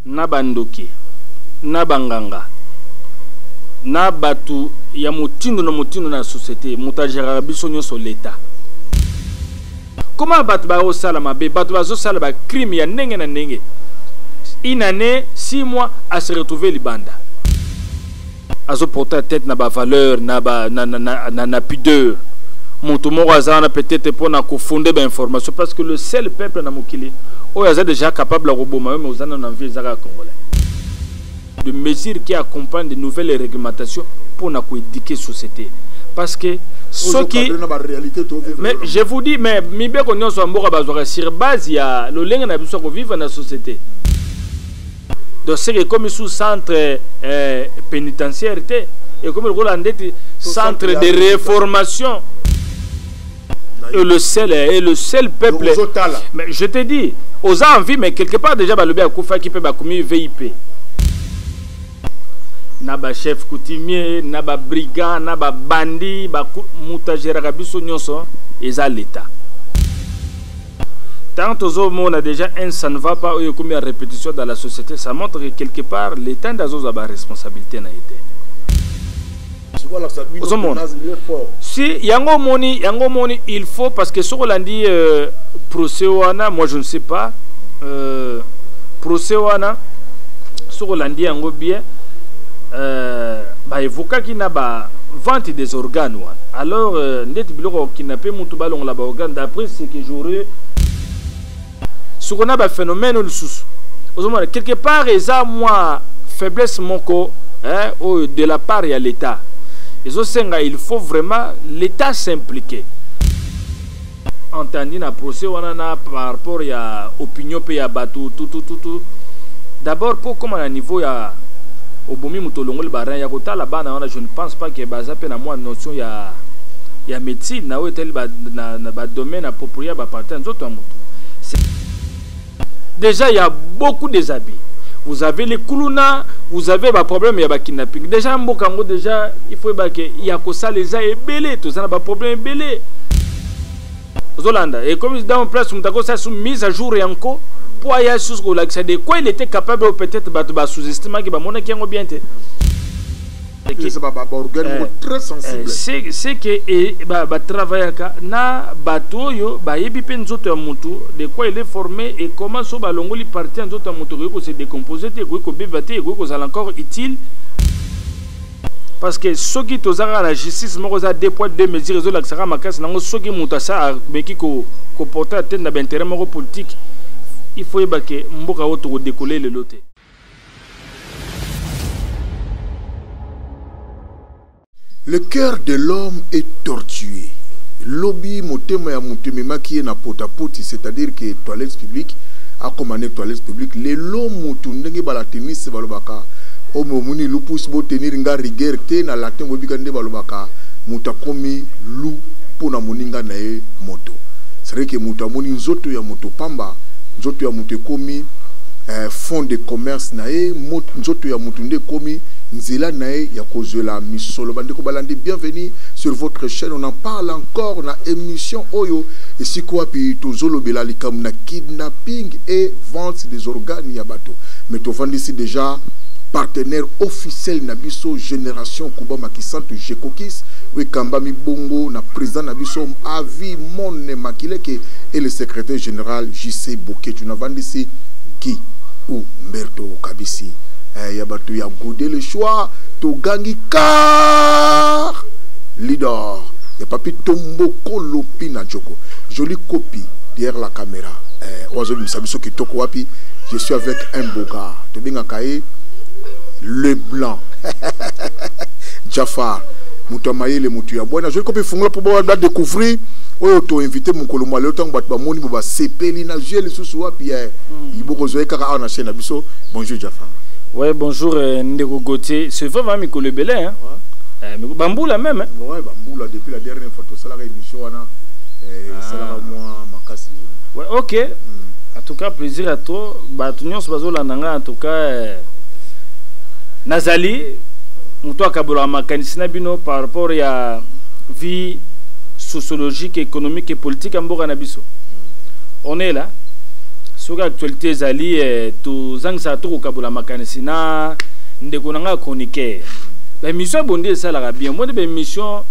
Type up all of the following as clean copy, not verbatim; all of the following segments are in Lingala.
na bandoki na banganga na batu ya mutindo na société mutajera biso nyonso l'état. Comment batu ba osala mabe batu ba osala ba crime ya ndenge na ndenge. Une année 6 mois à se retrouver libanda. Azo porter tête na ba valeur na pudeur. Mutu moko azana peut-être pour na kofonder ba information parce que le seul peuple na mokili o yaza déjà capable de roboma mais ozana na vie zaka congolais. De mesures qui accompagnent de nouvelles réglementations pour na éduquer société parce que ce qui mais je vous dis mais mibe ko nyonso mboka bazwa sur base ya lo lenga na biso ko vivre na société. Donc c'est comme sous centre pénitentiaire et comme le Hollandais centre de réformation et le seul peuple mais je te dis aux envies mais quelque part déjà ba lobi akufa qui peut ba commis VIP na ba chef coutumier na ba brigand na ba bandi ba mutajera kabiso nyonso eza l'état. Tant on a déjà un ça ne va pas ou comme une répétition dans la société, ça montre que quelque part l'état d'azo a responsabilité na été. Si yango moni il faut parce que sur l'andi procès wana moi je ne sais pas procès wana sur l'andi yango bien ba évoquer qui n'a ba vente des organes wana. Alors net biloko kidnapper mutu balong la ba organe d'après ce que j'aurais ce qu'on a un phénomène quelque part ça moi faiblesse moko hein de la part de l'état il faut vraiment l'état s'impliquer entendu na procès wana par rapport à opinion pe ya batu tout d'abord pour comme à niveau ya obomi mutolongo le baran ya kotala bana wana je ne pense pas que baza pe na moi notion ya médecine na hotel na ba domaine approprié ba partir nzoto ya mutu. Déjà, il y a beaucoup de déshabits. Vous avez les koulouna, vous avez des problèmes, il y a des kidnapping. Déjà, déjà, il faut qu'il y a que ça, les a ébélés. Tout ça, il y a des problèmes ébélés. Et comme dans une place, ça sont mis à jour et encore, pour aller sur ce de quoi il était capable peut-être de sous-estimer qu'il va bien bien. Très sensible. C'est que travailler na bateau yo ba yebi pe nzoto ya mutu de quoi il est formé et comment so ba longoli parti nzoto ya mutu ko se décomposer te ko bevate ko ça encore utile parce que ceux qui tozanga la justice moko za deux poids deux mesures zo la sera makasi nango soki mutu sa meki ko porter atteinte na intérêt moko politique il faut yeba ke mboka woto ko décoller le loté. Le cœur de l'homme est tortué. Lobby motema ya mutemema qui est na potapoti, c'est-à-dire que toilettes publiques, a commandé toilettes publiques, les lots mutu ndenge bala tennis balobaka, o momuni lupus bo tenir nga rigueur te na latin bobika nde balobaka, mutakomi lu pona moninga na e moto. C'est vrai que mutamoni nzoto ya moto pamba, nzoto ya mutu komi fond de commerce na e nzoto ya mutu nde komi nzela nae ya kozela misolo bandeko balandi bienvenue sur votre chaîne. On en parle encore na émission oyo et si quoi puis tozolo belali comme na kidnapping et vente des organes ya bato mais to vend ici déjà partenaire officiel na biso génération Kuba Makisante Jekokis oui kamba mi bongo na président na biso avi Mone Makileke et le secrétaire général JC Boké. Tu na vend ici Guy ou Mberto Kabisi. Ya batu ya goudé le choix to gangi car leader ya papi tombo kolopi na joko jolie copie derrière la caméra ozo misabiso kitoko wapi je suis avec un beau gars to binga kae le blanc Jafar mutamaye le mutu ya bwana jolie copie fungula pour ba découvrir oyo to invité mon kolomwa le temps batu ba moni ba sepeli na jeu le susu wapi iboko zoe kaka na chaîne biso. Bonjour Jafar. Ouais, bonjour Ndeko Gauthier. C'est vraiment Miko le Belé, hein? Ouais. Bamboula même, hein? Ouais, Bamboula, depuis la dernière fois, ça la émission, ça la moi, Makasi. Ouais, ok. En tout cas, plaisir à toi. Batunion, c'est pas nanga, en tout cas, Nazali, Moutoua Kabola Makanisina Bino, par rapport à vie sociologique, économique et politique en Boganabiso. On est là. soka actualité zali to zangsa to kabula makanisi na ndeko nanga chroniqueur ben mission bondé ça la bien moi de mission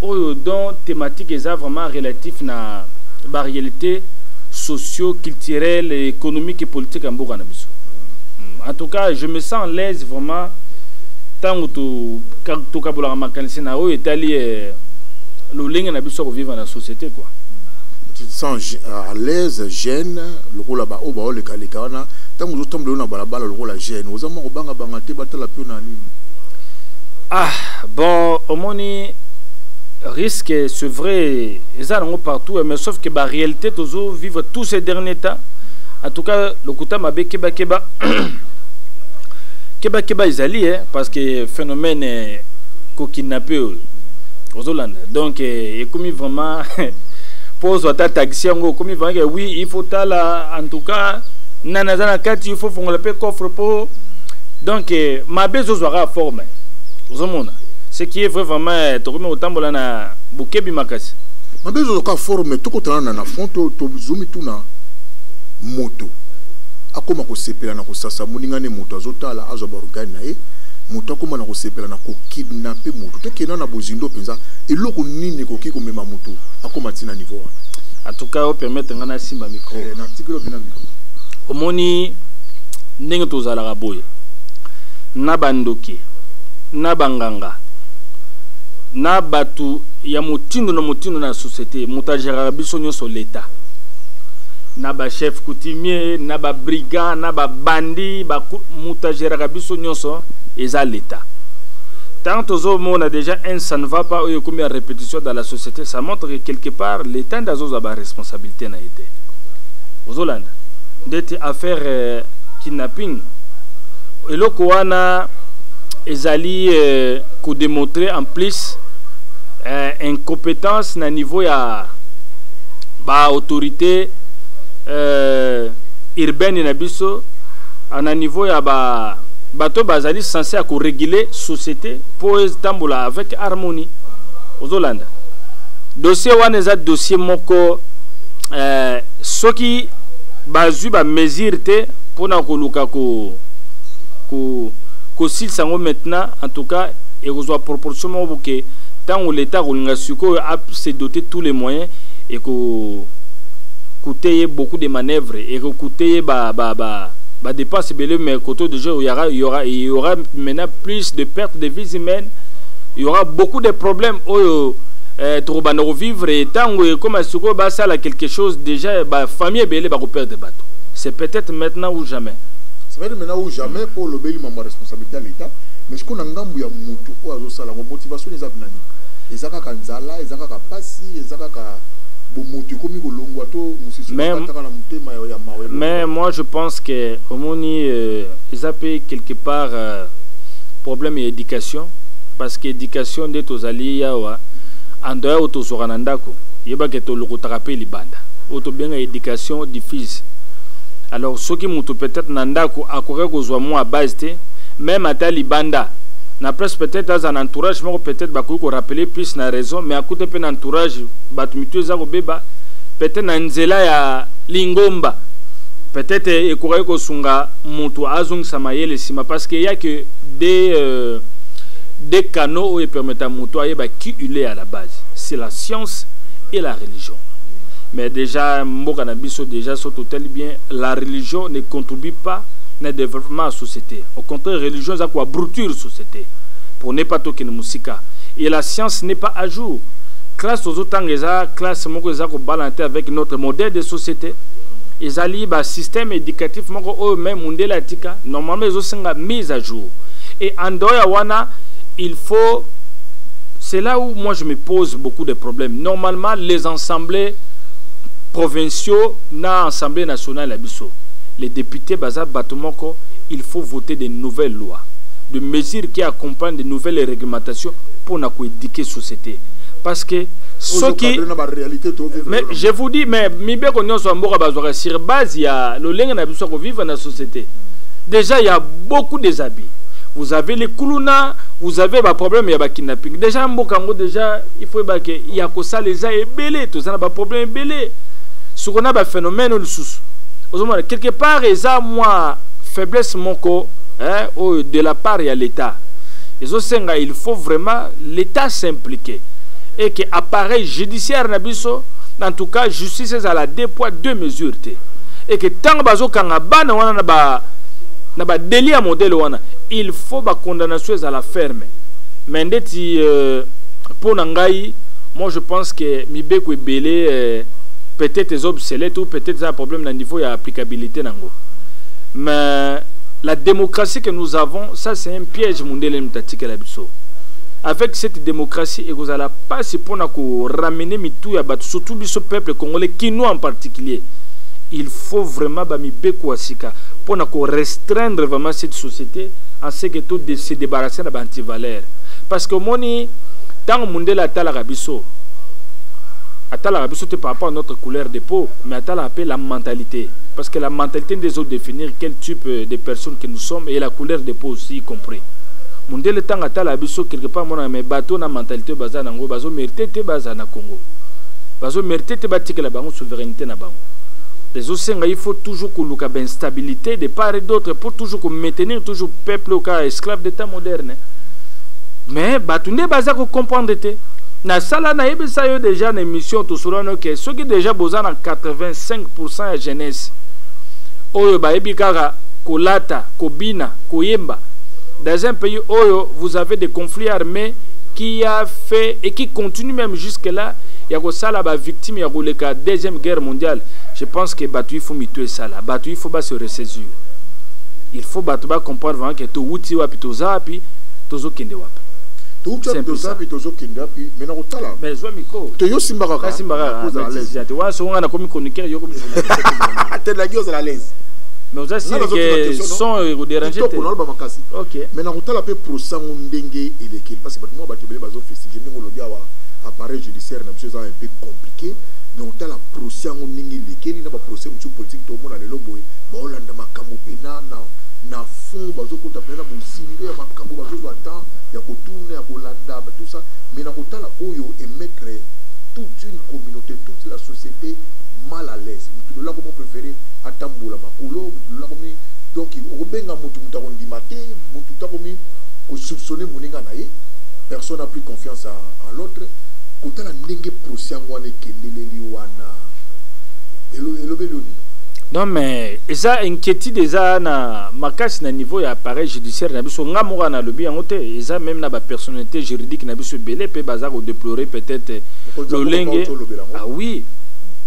oyo don thématique est vraiment relatif na ba réalité socio-culturelle, économique et politique en Bourg. En tout cas, je me sens à l'aise vraiment tant que tu kabula makanisi na oyo etali le lien na biso vivre dans la société quoi. Tu te sens à l'aise, gêne, le rôle là-bas, au bas, le calicana, tant que vous tombez dans la balle, le rôle la gêne. Vous avez un banga bangaté, battre la pion en ligne. Ah, bon, au moins, risque, c'est vrai, ils ont partout, mais sauf que la réalité, toujours vivre tous ces derniers temps. En tout cas, le Kouta m'a bé Keba, ils allaient, parce que le phénomène est kidnappé aux Hollandais. Donc, et comme vraiment. Pose ta taxi comme il oui il faut là en tout cas nanazana kati il faut faire le coffre pour donc ma besoin sera forme ce qui est vraiment to comme autant na bukebi makasi ma besoin sera forme tout côté na fond to zoomi tuna moto akoma ko sepela na ko sasa muningane moto azotala azoba organi na moto akoma na ko sepela na ko kidnapper moto to kena na bozindo penza eloko nini ko ki ko mema moto akoma tina niveau en tout cas, on permet de gagner simba micro. Au moni, n'engue tous à la raboye. Nabandoki, nabanganga, nabatu, ya mutindo na la société, mutajera bisonyo sur l'État. Naba chef coutumier, naba brigand, naba bandi, ba mutajera bisonyo sur l'État. Tant aux hommes, on a déjà un ça ne va pas, ou comme il y a répétition dans la société, ça montre que quelque part, l'État d'Azos a la responsabilité n'a été. Aux Hollandais, d'être affaire kidnapping, et là, qu'on a, ils allaient démontrer en plus incompétence à niveau ya ba autorité urbaine na biso, à niveau ya ba bateau bazali censé à réguler société pour tambola avec harmonie aux Hollandais. Dossier waneza dossier moko ce qui bazu ba mesure te pour na koluka ko sil sango maintenant en tout cas et reçoit proportionnellement que tant où l'état a se doté tous les moyens et que coûter beaucoup de manœuvres et que coûter dépense mais côté de jeu il y aura maintenant plus de pertes de vies humaines, il y aura beaucoup de problèmes au vivre et tant comme ça là quelque chose déjà famille belé va perdre des bateaux. C'est peut-être maintenant ou jamais. C'est vrai maintenant ou jamais pour le belé ma responsabilité à l'état mais ce qu'on a ngambu ya mutu o azo sala motivation les abnani ezaka kanzala ezaka kapasi ezaka ka mais moi je pense que au moni ils appellent quelque part problème d'éducation parce que éducation de tos alliés yawa en dehors auto soranandako yeba que to loko tarape libanda auto bien éducation difficile alors ce qui mutu peut-être nandako akore ko zwa moi base même à libanda na presse peut-être dans un entourage mais peut-être ba ko rappeler plus na raison mais à côté de entourage batumitu za ko beba peut-être na nzela ya lingomba peut-être e ko sunga mutu azung samayele sima parce qu'il y a que des canaux où permettent à mutu ayeba qui il est à la base c'est la science et la religion mais déjà mboka na biso déjà surtout tel bien la religion ne contribue pas na développement de la société. Au contraire, la religion est quoi bruture la société. Pour ne pas toquer de musique. Et la science n'est pas à jour. Classe aux autres classe balancer avec notre modèle de société. Ils allient le système éducatif même normalement ils sont mis à jour. Et en dehors il faut c'est là où moi je me pose beaucoup de problèmes. Normalement les assemblées provinciaux na assemblée nationale la biso. Les députés Baza Batomoko, il faut voter des nouvelles lois, de mesures qui accompagnent de nouvelles réglementations pour éduquer la société. Parce que ce qui. Mais je vous dis, mais sur base, il y a le lien de vivre dans la société. Déjà, il y a beaucoup de déshabits. Vous avez les koulouna, vous avez des problèmes, il y a des kidnapping. Déjà, déjà, il faut qu'il y a que ça, les a ébélés, tout ça, il y a des problèmes ébélés. Ce qu'on a des phénomènes, quelque part eza moi faiblesse moko de la part de l'État. Il faut vraiment l'État s'impliquer et que appareil judiciaire nabiso, en tout cas justice à la 2 poids 2 mesures et que tant bazo kanga bana wana na ba délit à modèle wana, il faut ba condamnation à la ferme. Mais ndeti pour nangai, moi je pense que mibeko belé peut-être les obsolètes ou peut-être un problème au niveau de l'applicabilité nango. Mais la démocratie que nous avons, ça c'est un piège mondial. Avec cette démocratie, et vous allez pas si pour ramener tout à surtout ce peuple congolais, qui nous en particulier, il faut vraiment pour restreindre vraiment cette société en ce que tout de se débarrasser de l'antivaleur. Parce que moni tant mondial a la rabisso. Atala rabisso par rapport à notre couleur de peau, mais atala appelle la mentalité. Parce que la mentalité des autres définir quel type de personnes que nous sommes et la couleur de peau aussi y compris. Mon délai temps à la biso quelque part mon ami bateau na mentalité baza nango bazo mérité te baza na Congo. Bazo mérité te batika la bango souveraineté na bango. Les autres il faut toujours que luka ben stabilité de part et d'autre pour toujours maintenir toujours peuple au cas esclave d'état moderne. Mais batunde baza ko comprendre te. Na sala na yebisa yo déjà na émission to surano que ceux qui déjà besoin à 85% de jeunesse. Oyo ba ebikara kolata kobina koyemba. Dans un pays où vous avez des conflits armés qui a fait et qui continue même jusque-là, il y a des victimes, il y a la deuxième guerre mondiale. Je pense que il faut mituer ça là. Il faut se ressaisir. Il faut comprendre vraiment que tout outil wapi to zapi tozo kende wapi. Tout ça to zapi tozo kende wapi. Mais na kotala. Mais zo miko. To yo simbara. Simbara. Tu vois so nga na komi chroniqueur yo comme journaliste. T'es la gueule à la l'aise. Mais vous avez que sont dérangés. Ok. Mais na kotala pe procès ndenge et lequel parce que moi batebele bazo festiger ndenge lo dia wa appareil judiciaire na chose un peu compliqué. Mais on t'a la procès ndenge lequel na ba procès mutu politique to mona lelo boy. Ba olanda makambo pena na fond bazo kota pena bozinde ya makambo bazo attend ya kotourner ya kolanda tout ça. Mais na kotala oyo émettre toute une communauté, toute la société mal à l'aise. Mutu là comment préférer atambola makolo mutu là comme donc obenga mutu mutakondi maté mutu takomi ko soupçonner moninga naye. Personne n'a plus confiance en l'autre. Quand la ndenge procès ngwane keleleli wana elobeloni. Non mais ça inquiétude déjà na makasi na niveau ya appareil judiciaire na biso nga moko na lobi yango te eza même na ba personnalité juridique na biso belé pe baza ko déplorer peut-être lolenge.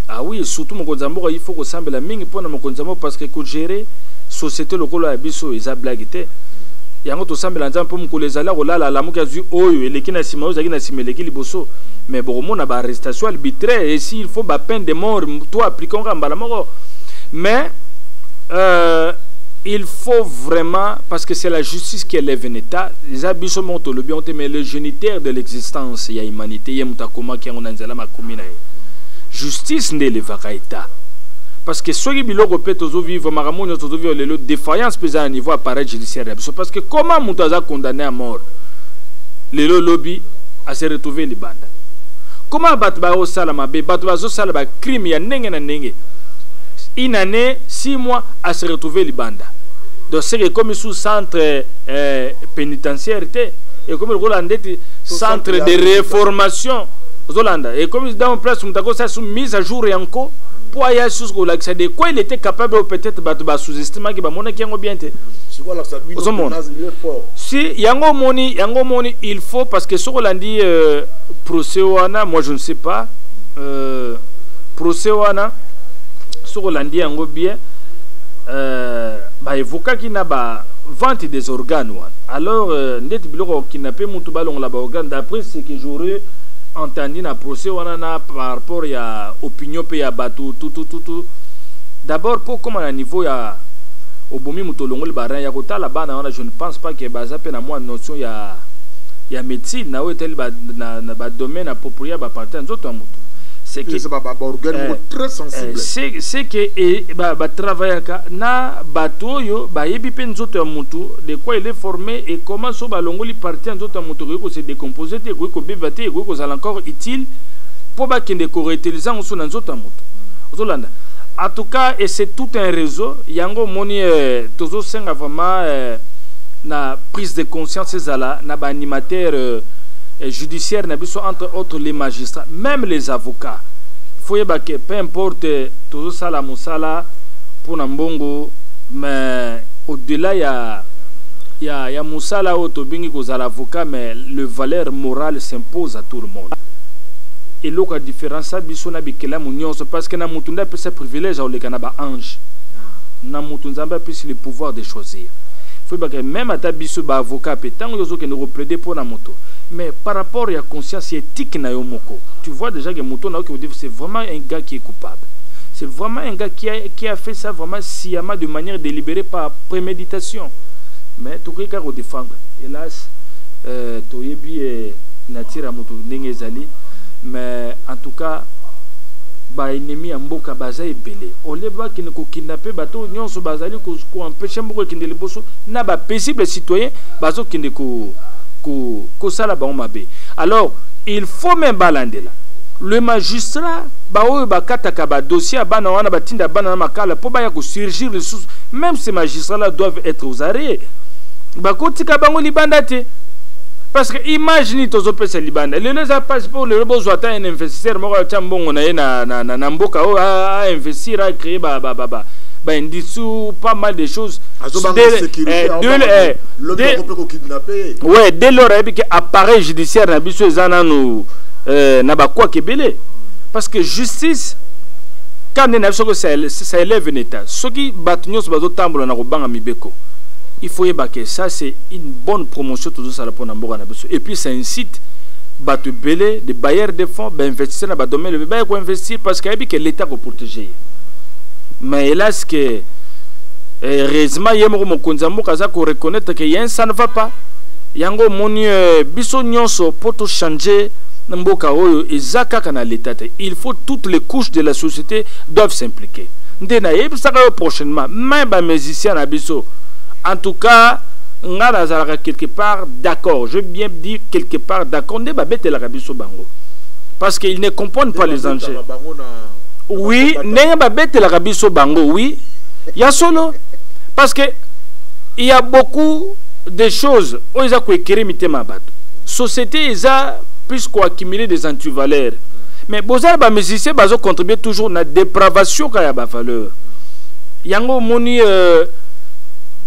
Ah oui, surtout mon konzambo il faut que sambela mingi pona mon konzambo parce que ko gérer société lokolo ya biso eza blague te. Yango to sambela nzambe po mko lezala ko lala la muka zu oyo eleki na sima ozaki na simeleki liboso mais bon mon na ba arrestation arbitraire et s'il faut ba peine de mort toi appliquons mbala moko. Mais il faut vraiment, parce que c'est la justice qui élève un État, les abyssaux montent le bien, mais le géniteur de l'existence, il y a humanité, il y a mutakoma qui est en anzala ma commune. Justice n'est le vrai État. Parce que ceux qui biloko peut vivre, maramoni tozo vivre le défaillance pesant à niveau appareil judiciaire. Parce que comment mutaza condamné à mort, le lobby à se retrouver les bandes. Comment batba au salama be batba zo salaba crime ya nenge na nenge. Une année, 6 mois à se retrouver les bandes. Donc c'est comme sous centre pénitentiaire et comme le centre de réformation Zolanda et comme dans place où ça sous mise à jour et encore pour aller sur l'accès de quoi il était capable peut-être de sous-estimer que mon qui est bien si yango moni il faut parce que sur l'andi procès wana moi je ne sais pas procès wana sur l'andi yango bien bah évoquer qui n'a pas vente des organes alors net biloko kidnapper mutu balong la ba organe d'après ce que j'aurais entendu na procès wana par rapport à opinion pe ya batou tout d'abord pour comme à niveau ya obomi mutu longo le baran ya kotala bana wana je ne pense pas que baza pe na moi notion ya médecine na otel ba na ba domaine approprié ba partir nzoto ya mutu c'est que organe très sensible c'est que ba travailler na bato yo ba yebi pe nzoto ya mutu de quoi il est formé et comment so ba longoli partir nzoto ya mutu ko se décomposer te ko bevate ko ça encore utile pour ba kende ko réutiliser on so na nzoto ya mutu ozolanda En tout cas, et c'est tout un réseau. Yango moni toujours senga vraiment na prise de conscience ezala na ba animateur judiciaire na biso entre autres les magistrats, même les avocats. Faut y que peu importe toujours ça la musala pour Nambongo, mais au-delà il y a musala auto bingi ko avocat, mais le valeur morale s'impose à tout le monde. Et l'autre différence biso na bikela munyonso parce que na mutunda peut se privilège au lekana ba ange. Na mutunzamba peut le pouvoir de choisir. Faut que même à ta biso ba avocat pétango yozo que nous plaider pour na moto. Mais par rapport à la conscience éthique na yomoko, tu vois déjà que moto na que c'est vraiment un gars qui est coupable. C'est vraiment un gars qui a fait ça vraiment sciemment de manière délibérée par préméditation. Mais tout cas au défendre. Hélas toyebi natira moto ndengezali. Mais en tout cas, ba ennemi ya mboka baza ebele. Oleba ki ne ko kidnapper bato nyonso bazali ko empêcher mboko kinde liboso na ba paisible citoyen bazo kinde ko sala ba mabe. Alors, il faut même balandela. Le magistrat ba oyo ba kataka ba dossier bana wana batinda bana na makala po ba ya ko surgir les sous. Même ces magistrats là doivent être aux arrêts. Ba kotika bango libanda te. Parce que imaginez tous les pays libanais. Les passe pour le besoin d'un investisseur. Moi, je suis na mboka à investir, à créer pas mal de choses. Dès lors, appareil judiciaire na biso ezana no na ba quoi kebele. Parce que justice quand ça élève un état. Ce qui batnyos bazo tambola na kobanga mibeko. Il faut que ça c'est une bonne promotion tout ça pour Namboka na biso. Et puis ça incite batu belé des bailleurs de fonds d'investir dans le domaine le bail pour investir parce qu'il que l'état pour protéger. Mais hélas que heureusement yemo mo konzambo kaza ko reconnaître que yen ça ne va pas. Yango moni biso nyonso pour tout changer Namboka oyo ezaka kana l'état. Il faut toutes les couches de la société doivent s'impliquer. Ndena yeb ça prochainement même ba musicien na biso. En tout cas, on a quelque part d'accord. Je veux bien dire quelque part d'accord. On est bête la rabiso bango. Parce qu'ils ne comprennent pas les enjeux. Oui, n'est pas bête la rabiso bango. Oui, il y a solo. Parce que il y a beaucoup de choses. On a quoi écrire mité ma batte. Société ils a plus quoi accumuler des antivaleurs. Mais bozar ba musicien bazo contribuer toujours na dépravation quand il y a ba valeur. Yango moni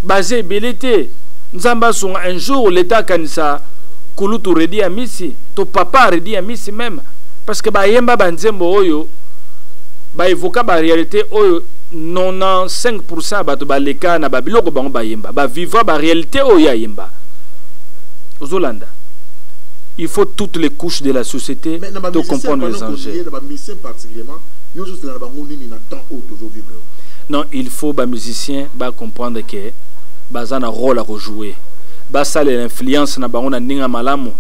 basé belité nzamba son un jour l'état kanisa kulutu redi à misi to papa redi à misi même parce que ba yemba banzembo oyo ba évoquer ba réalité oyo 95% bato ba leka na ba biloko bango ba yemba ba vivre ba réalité oyo ya yemba ozolanda. Il faut toutes les couches de la société de comprendre les enjeux. Non, il faut ba musicien ba comprendre que baza na rôle à jouer. Basa l'influence na bango na ninga malamu.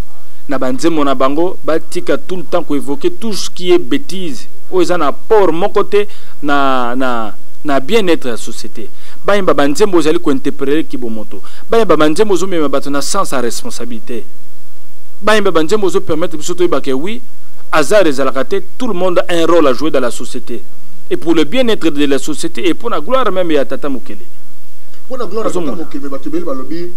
Na banzemo na bango ba tika tout le temps ko évoquer tout ce qui est bêtise. O ezana pour mon côté na bien-être de la société. Ba imba banzemo zali ko interpréter kibomoto. Ba imba banzemo zo mema bato na sans sa responsabilité. Ba imba banzemo zo permettre biso to ba que oui, hasard ezalakate, tout le monde a un rôle à jouer dans la société. Et pour le bien-être de la société et pour la gloire même ya Tata Mokele. Pour la gloire de Tata Mokele, batubeli balobi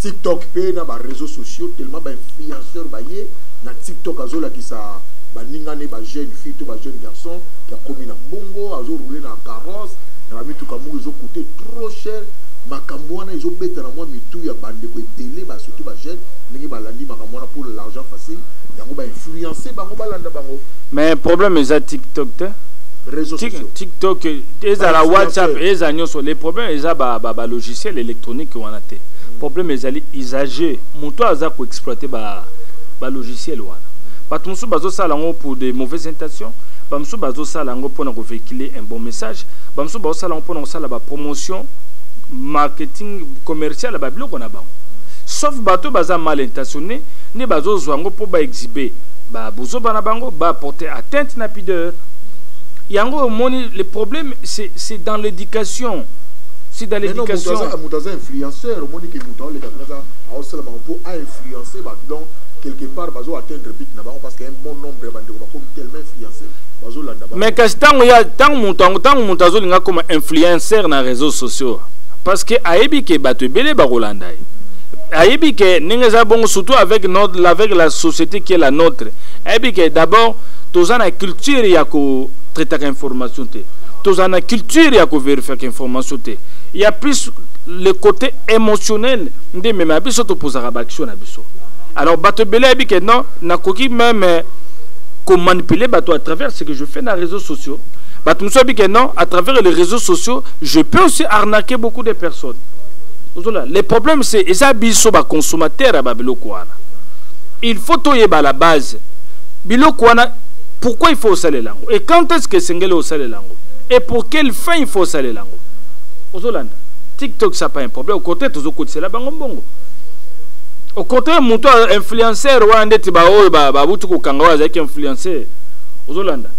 TikTok pe na ba réseaux sociaux tellement ba influenceurs baye na TikTok azola ki sa ba ningane ba jeune fille to ba jeune garçon qui a commis na bongo azo rouler na carrosse na mitu kamu izo coûter trop cher makambo wana izo beta na moi mitu ya bande ko télé ba surtout ba jeune ningi ba landi makambo wana pour l'argent facile yango ba influencer bango ba landa bango. Mais problème est à TikTok réseaux sociaux. TikTok et la WhatsApp et les problèmes ils a logiciel électronique on a été problème ils usagers moto aza ko exploiter ba logiciel wana batumsu bazo sala ngo pour des mauvaises intentions bamsu bazo sala ngo pour na véhiculer un bon message bamsu bazo sala ngo pour na sala ba promotion marketing commercial ba biloko na bango sauf bato baza mal intentionné ni bazo zwango pour ba exhiber ba bozo bana bango ba porter atteinte na pudeur. Yango moni le problème c'est dans l'éducation. C'est dans l'éducation. Mutaza influenceur moni ke mutaza le kaza a osala pour influencer donc quelque part bazo atteindre but na bango parce qu'il y a un bon nombre de bandeko comme tellement influencé bazo landa bango. Mais kasi tant monta zo linga comme influenceur na réseaux sociaux parce que ayebi ke bato ebele ba rolanda ayebi ke ningeza bongo surtout avec la société qui est la nôtre ayebi ke d'abord tozana culture ya ko traiter information te tozana culture ya ko vérifier information te il y a plus le côté émotionnel ndé même abiso to posera action na biso. Alors bato ebele ayebi ke non na koki même qu'on manipuler bateau à travers ce que je fais dans les réseaux sociaux. Bateau que non, à travers les réseaux sociaux, je peux aussi arnaquer beaucoup de personnes. Le problème c'est que ça biso ba consommateur à Babilo Kouana. Il faut toyer la base. Bilo Kouana, pourquoi il faut saler lango? Et quand est-ce que c'est au saler lango? Et pour quelle fin il faut saler lango? Ozolanda. TikTok ça pas un problème. Au côté tous au côté c'est la bango. Au contraire, mon influenceur ou un des tibao babutu ko kangawa avec influenceur ozolanda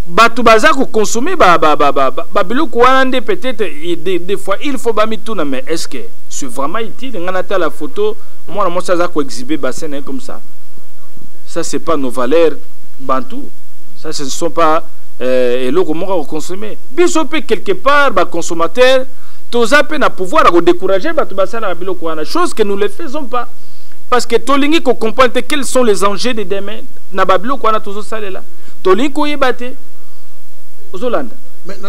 batu baza ko consommer babilo ko ande peut-être des fois il faut ba mituna mais est-ce que c'est vraiment utile ngana la photo moi ça za ko exhiber bassin comme ça c'est pas nos valeurs bantou ça ce ne sont pas et le comment consommer biso pe quelque part ba consommateur toza pe na pouvoir à décourager batu basala babilo ko ana chose que nous ne faisons pas parce que tolingi ko comprendre quels sont les enjeux de demain na babilo ko ana tozo salela tolingi ko yebate ozolanda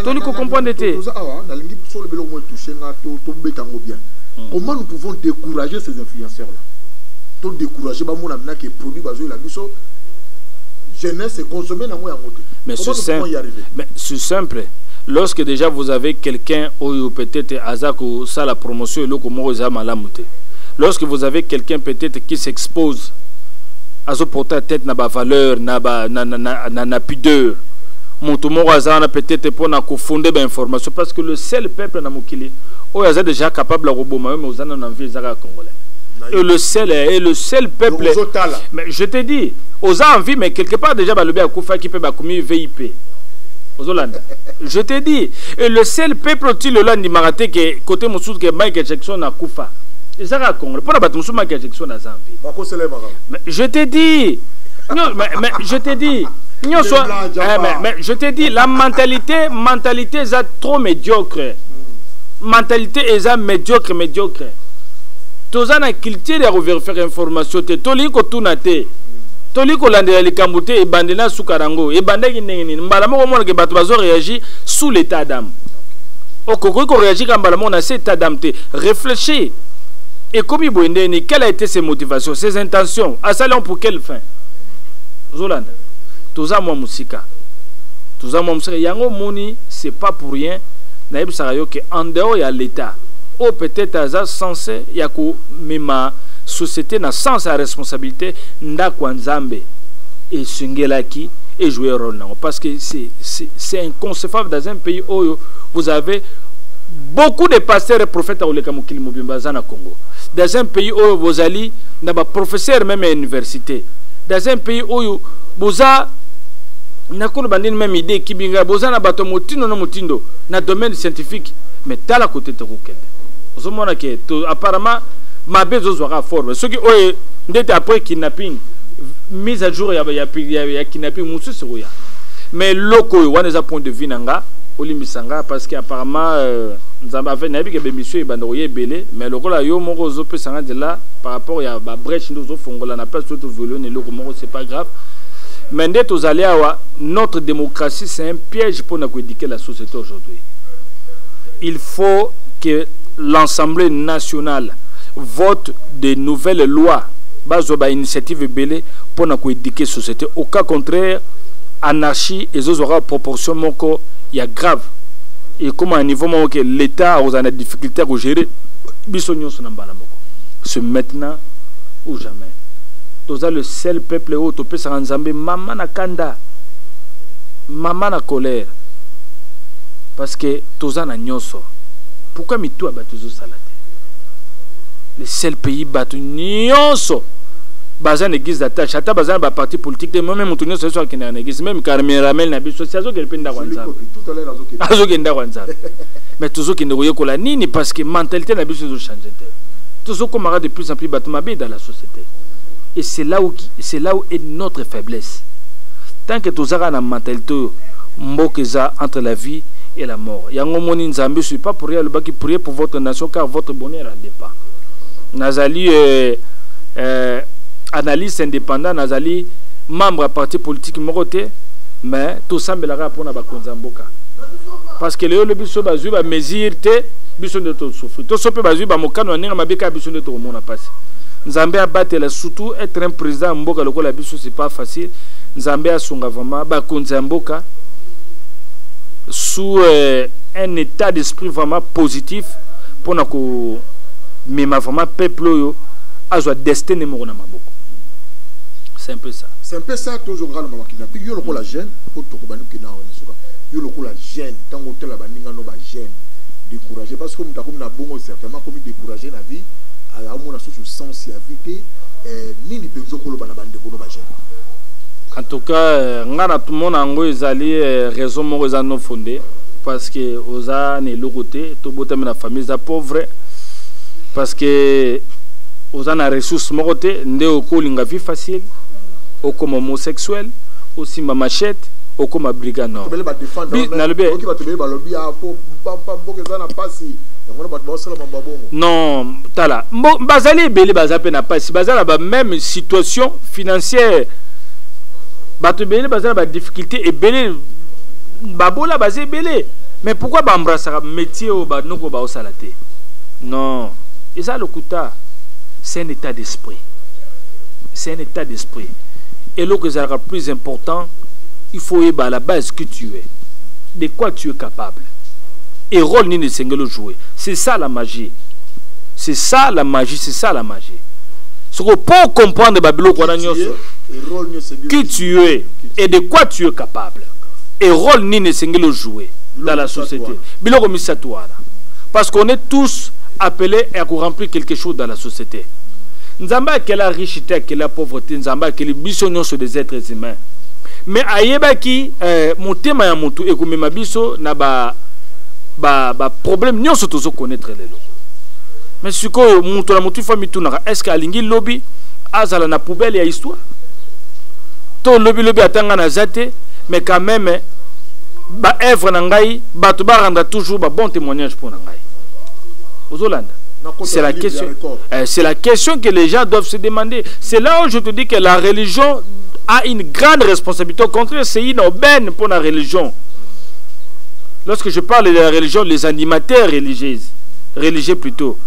tolingi ko comprendre te toza awa na lingi so le belo mo toucher nga to betango bien comment nous pouvons décourager ces influenceurs là to décourager ba mona na que produit bazo la biso jeunesse et consommer na mo ya moto mais c'est simple. Lorsque déjà vous avez quelqu'un ou peut-être Azako ça la promotion et l'autre Moroza Malamute. Lorsque vous avez quelqu'un peut-être qui s'expose à se porter tête na ba valeur na pudeur. Monto Moroza na peut-être pour na fonder ba information parce que le seul peuple na mokili o yaza déjà capable de roboma mais ozana na vie zaka congolais. Et le seul peuple. Mais je te dis, aux envie mais quelque part déjà ba le bien kufa qui peut ba commis VIP. Je te dis, et le seul peuple qui le l'a dit que côté Moussou que Michael Jackson a koufa. Et ça raconte. Pour la battre Michael Jackson a Zambie. Mais je te dis, mais je te dis, mais je te dis, la mentalité est trop médiocre. Mentalité est médiocre. Tozana na culture ya refaire information te toli ko tunate. Toli ko landela likambute e bandena sukarango e bandaki ndengeni mbala moko mona ke bato bazo réagir sous l'état d'âme. Okoko ko réagir quand mbala mona cet état d'âme te réfléchis. Et comme il boendeni quelle a été ses motivations, ses intentions, à ça pour quelle fin? Zolanda. Toza mo musika. Toza mo musika yango moni c'est pas pour rien. Na yebisaka yo ke en dehors ya l'état. Ou peut-être à censé yako mema société n'a sans sa responsabilité ndakwa nzambe et sungelaki et jouer rôle parce que c'est inconcevable dans un pays où vous avez beaucoup de pasteurs et prophètes à Oleka Mokili Mobimbaza na Congo, dans un pays où vous allez n'a pas professeur même à l'université, dans un pays où vous avez na kono bandini même idée qui binga boza na bato motindo na motindo na domaine scientifique mais tala côté te kokende ozomona ke apparemment ma besoin sera fort ceux qui ont ndete après kidnapping mise à jour ya kidnapping musu seroya mais loko wana za point de vue nanga olimbisanga parce que apparemment nzamba avait nabi ke be monsieur bando yebele mais lokola yo moko zo pesanga de là par rapport ya ba brèche ndozo fongola na place tout violon et loko moko c'est pas grave mais ndete aux aléa notre démocratie c'est un piège pour nous éduquer la société aujourd'hui. Il faut que l'Assemblée nationale vote de nouvelles lois bazoba initiative belé pour nous éduquer la société. Au cas contraire anarchie et aux aura proportion moko il y a grave et comme à un niveau que l'État a des difficultés à gérer bisogno sonambala moko c'est maintenant ou jamais. Toza le seul peuple où topé sa nzambe mama na kanda mama na colère parce que toza na nyoso pourquoi mitu abatuzo salate le seul pays batu nyoso bazan église d'attache ata bazan ba parti politique de même mutu nyoso so akina na église même Carmen Ramel na biso siazo kelpenda kwa nzambe azo kenda kwa nzambe mais tozo kende koyekola nini parce que mentalité na biso zo changer tozo komara de plus en plus batu mabe dans la société. Et c'est là où est notre faiblesse. Tant que tu as une mentalité entre la vie et la mort. Yango moni Nzambe, je ne suis pas pour rien le qui prier pour votre nation car votre bonheur en dépend. Nazali analyste indépendant, Nazali membre à parti politique moroté, mais tout ça me l'a pour na bakonzamboka. Parce que le biso bazu ba mesure te biso de to souffrir. To sope bazu ba mokano ninga mabeka biso de to mona passe. Nzambe a battu surtout être un président mboka lokola biso c'est pas facile. Nzambe a songa vraiment bakonzamboka sous un état d'esprit vraiment positif pour na ko mema vraiment peuple yo azwa destin mo na maboko. C'est un peu ça. C'est un peu ça toujours grand mama kina. Puis yo lokola jeune pour to ko banu kina on suka. Yo lokola jeune tango tela baninga no ba jeune découragé parce que mutako na bongo certainement comme découragé na vie à mon sous sens ya vie nini penzo ko lo bana bande ko no ba jeune. En tout cas, ngana tout le monde a eu raison de nous fonder parce que oza ne logoté tout botem na famille za pauvre parce que oza na ressources moroté ndé oko linga vie facile au comme homosexuel aussi ma machette au comme brigand non non tala bazali belé bazape na passe bazala ba même situation financière. Bato belé bazala ba difficulté et belé babola bazé belé mais pourquoi ba embrasser métier au ba noko ba osalaté non et ça le kuta c'est un état d'esprit, c'est un état d'esprit et le que ça plus important il faut y à la base que tu es de quoi tu es capable et rôle ni de singelo jouer c'est ça la magie, c'est ça la magie, c'est ça la magie. Ce que pour comprendre Babylone qui tu es et de quoi tu es capable et rôle ni ne singelo jouer dans la société biloko misatouara parce qu'on est tous appelés à remplir quelque chose dans la société. Nzamba que la richesse que la pauvreté nzamba que les bisognos sont des êtres humains mais ayeba ki motema ya mutu et comme mabiso na ba problème nyonso tozo connaître lelo mais ce que mutu la mutu famille tunaka est-ce que alingi lobby azala na poubelle ya histoire to lobby atanga na zate mais quand même ba œuvre na ngai bato ba rendre toujours ba bon témoignage pour na ngai ozolanda. C'est la question. C'est la question que les gens doivent se demander. C'est là où je te dis que la religion a une grande responsabilité. Au contraire, c'est une aubaine pour la religion. Lorsque je parle de la religion, les animateurs religieux plutôt,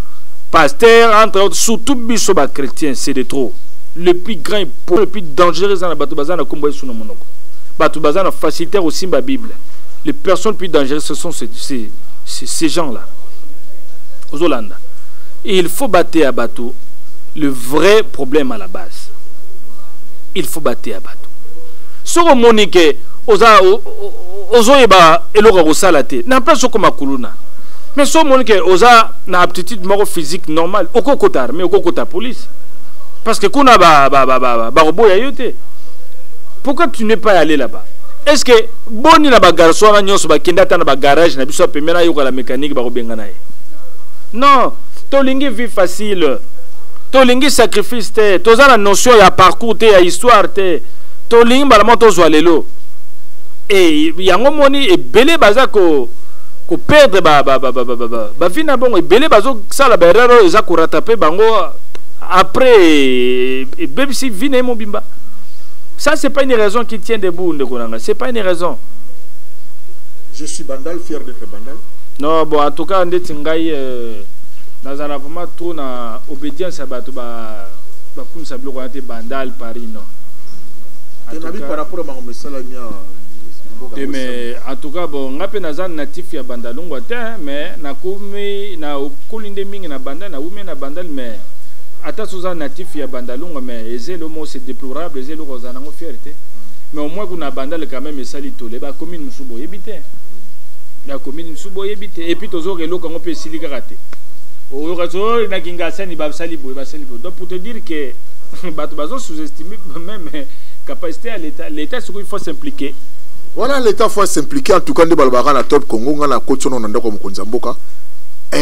pasteurs, entre autres, surtout bisoba chrétiens, c'est de trop. Le plus grand, le plus dangereux, c'est la facilitaire aussi ma Bible. Les personnes les plus dangereuses, ce sont ces gens-là. Aux Hollandais. Et il faut battre à bateau le vrai problème à la base. Il faut battre à bateau. Ce que monique ozoyeba eloko kosalate na place comme kuluna. Mais ce monique oza na aptitude moro physique normale okokota armée okokota police. Parce que kuna ba robot ya yote. Pourquoi tu n'es pas allé là-bas? Est-ce que boni na ba garçon na nyonso ba kindata na ba garage na biso pemena yoka la mécanique ba robenga na ye? Non, tolingi vie facile, tolingi sacrifice te, toza la notion ya parcours te, ya histoire te, tolingi balamo tozwa lelo. Et yango moni e belé baza ko perdre ba vina bon e belé bazo sala ba erreur eza ko rattraper bango après et même si vina mo bimba. Ça c'est pas une raison qui tient debout ndekonanga, c'est pas une raison. Je suis Bandal, fier d'être Bandal. Non, bon, en tout cas, on est dans un vraiment trop na obédience à bateau comme ça bloque on était Bandal Paris non. Par rapport à ma mais en tout cas bon, on a nazan natif ya Bandalongo mais na komi na okolinde mingi na Bandal na ume na Bandal mais ata soza natif ya Bandalongo mais ezelo mo c'est déplorable ezelo kozana ngo fierté mais au moins kuna Bandal quand même esali tole ba commune musubo ebité. La commune Subo yebite et puis toujours le quand on peut s'y rater. Au retour na kinga ni ba sali bo. Donc pour te dire que bato sous-estimer même capacité à l'état il faut s'impliquer. Voilà, l'état faut s'impliquer en tout cas de balbara na top Congo ngana kochono na ndako mukonza mboka.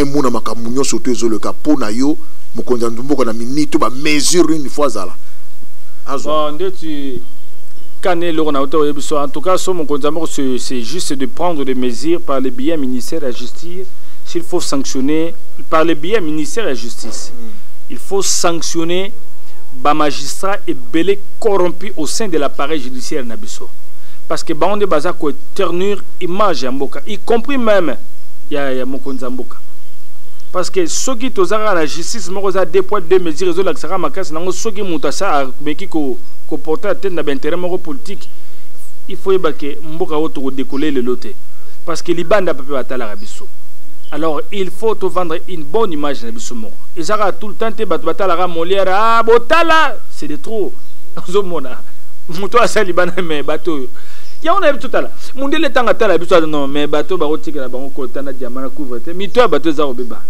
Muna makamunyo surtout zo le capo na yo mukonza mboka na minito ba mesure une fois zala. Bon, en tout cas, c'est juste de prendre des mesures par les biais ministère de la Justice. S'il faut sanctionner par les biais ministère de la Justice, il faut sanctionner les magistrats et belé corrompus au sein de l'appareil judiciaire Nabiso. Parce que on est basé pour ternir image en Mboka, y compris même ya Mokonza Mboka. Parce que ceux qui sont à la justice, ils ont des poids de mesures, ils ont l'accès à ma casse, ils ont ceux qui ont porté à tête d'intérêt politique. Il faut que Mboka décoller le loté. Parce que l'Iban n'a pas pu atteindre la Rabisso. Alors il faut te vendre une bonne image de Nabisso. Ils ont tout le temps été battu la Molière. Ah, Botala, c'est de trop. Zomona. Mouto à Saliban, mais bateau. Il y a un peu tout à l'heure. Mon dieu, le temps à la Bisso, non, mais bateau, barotique, la baron, Kotana, Diamana, couvre. Mais toi, bateau, Zarobeba.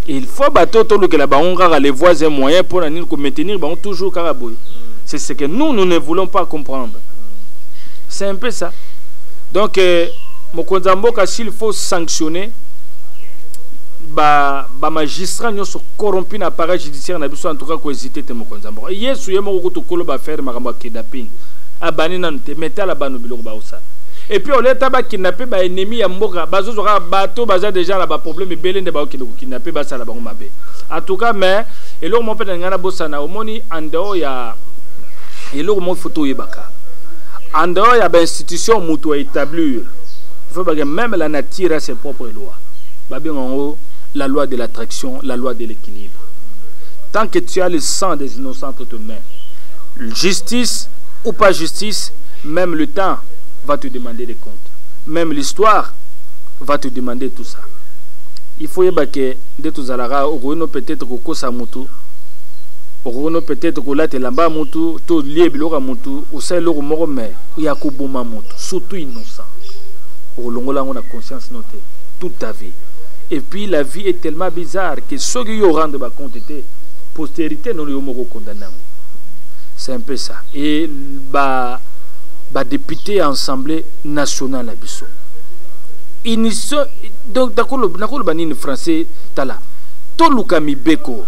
Il faut bateau, tout le que la baron, les voies et moyens pour maintenir toujours Karaboui. C'est ce que nous ne voulons pas comprendre. C'est un peu ça. Donc, Mokonza Mboka, s'il faut sanctionner, magistrat nous sont corrompus dans l'appareil judiciaire, en tout cas, qu'on hésite Mokonza Mboka. Hier, il y a un faire un kidnapping. Et puis, on est kidnappé par ennemi à Mboka. Bateau, déjà là, problème, et Bélé, kidnappé, en tout cas, mais, et là, on peut dire Bossana, au moni, en dehors, il y a. Et là, on photo Yebaka. En dehors, il y a des institutions qui sont établies. Il faut que même la nature a ses propres lois. En haut, la loi de l'attraction, la loi de l'équilibre. Tant que tu as le sang des innocents entre tes mains, justice ou pas justice, même le temps va te demander des comptes. Même l'histoire va te demander tout ça. Il faut que de tous alara, peut-être que ça moutou. Peut-être que là, tu as mutu, tu lié bilora mutu, ou c'est l'eau mort, mais il y a kuboma mutu, surtout innocent. Au long on a conscience notée toute ta vie. Et puis la vie est tellement bizarre que ceux qui rendent compte était postérité non les condamnés. C'est un peu ça. Et bah député à l'Assemblée nationale à Bissau. Donc d'accord banine français tala. Tolukami beko.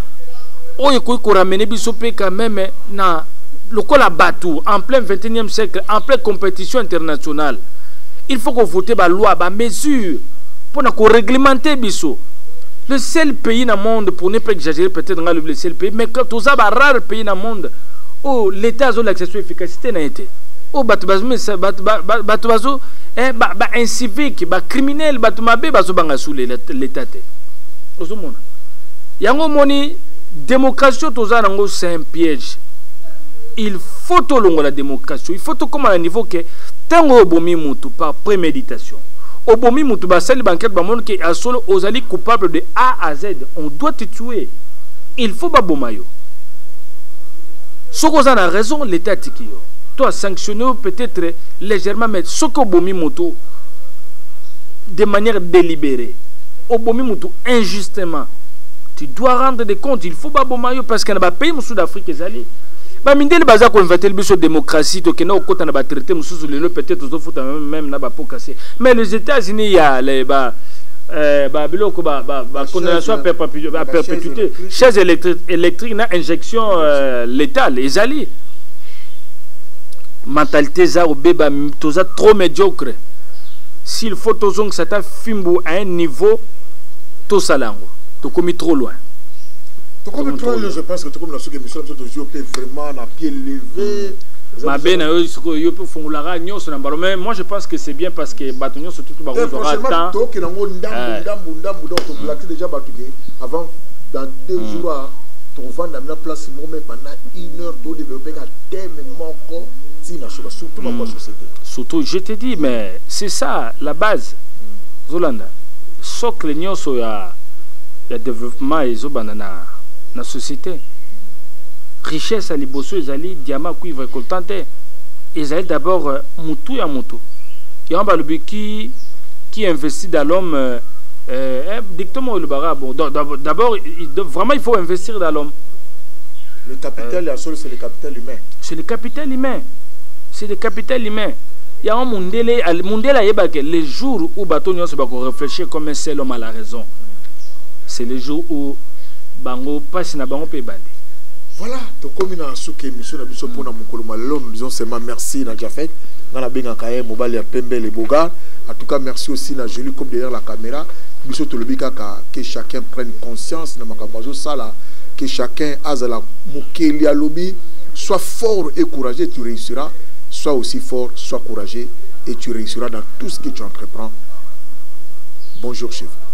Il faut ramener quand même na le bateau en plein 21e siècle, en pleine compétition internationale. Il faut qu'on vote la loi, la mesure pour réglementer Bissau. Le seul pays dans le monde, pour ne pas exagérer peut-être le seul pays, mais quand on a un rare pays dans le monde où l'État a l'accession efficacité n'a été. Où un civique, un criminel, l'État. Il y a un démocratie, c'est un piège. Il faut tout la démocratie. Il faut tout comme à un niveau que tant au bomi moutou par préméditation. Au bomi moutou basali banquette bamon qui a solo aux alliés coupables de A à Z. On doit te tuer. Il faut pas bomayo. Ce qu'on a raison, l'État tikio. Toi sanctionner peut-être légèrement, mais ce qu'au bomi moutou de manière délibérée. Au bomi moutou injustement. Tu dois rendre des comptes. Il faut pas bomayo parce qu'il n'y a pas de pays au Sud-Afrique. Mindel baza ko inventer le démocratie to kena okota na ba traité mususu lelo peut-être aux autres même na ba po casser mais les États-Unis il y a les biloko condamnation à perpétuité chaise électrique na injection létale les alliés mentalité za obeba toza trop médiocre s'il faut tozong sata fimbo à un niveau to salango to komi trop loin. Je pense que comme la émission vraiment à pied levé. Mais moi je pense que c'est bien parce que Batonio surtout aura temps. Avant dans 2 jours on va dans la place pendant 1 heure de développer un thème manquant surtout dans la société. Surtout je te dis mais c'est ça la base. Zolanda socle nyoso ya développement et zobanana la société. Richesse à liboso, ils diamant, cuivre, coltante. Ils allaient d'abord moutou à moutou. Il y a un balubi qui investit dans l'homme. Dictement le barabo. D'abord, vraiment, il faut investir dans l'homme. Le capital, c'est le capital humain. C'est le capital humain. C'est le capital humain. Il y a un mondele, les jours où Batonio se va réfléchir comme un seul homme à la raison. C'est les jours où Bango passe na bango pe bande. Voilà, donc comme il y a une émission pour nous disons seulement merci à Jafet, dans la Benga Kaye, Mobile et Pembe les Bogards. En tout cas, merci aussi à Julie comme derrière la caméra. Que chacun prenne conscience que chacun a la moukeli à lobby, soit fort et courageux, tu réussiras, soit aussi fort, soit courageux et tu réussiras dans tout ce que tu entreprends. Bonjour chez vous.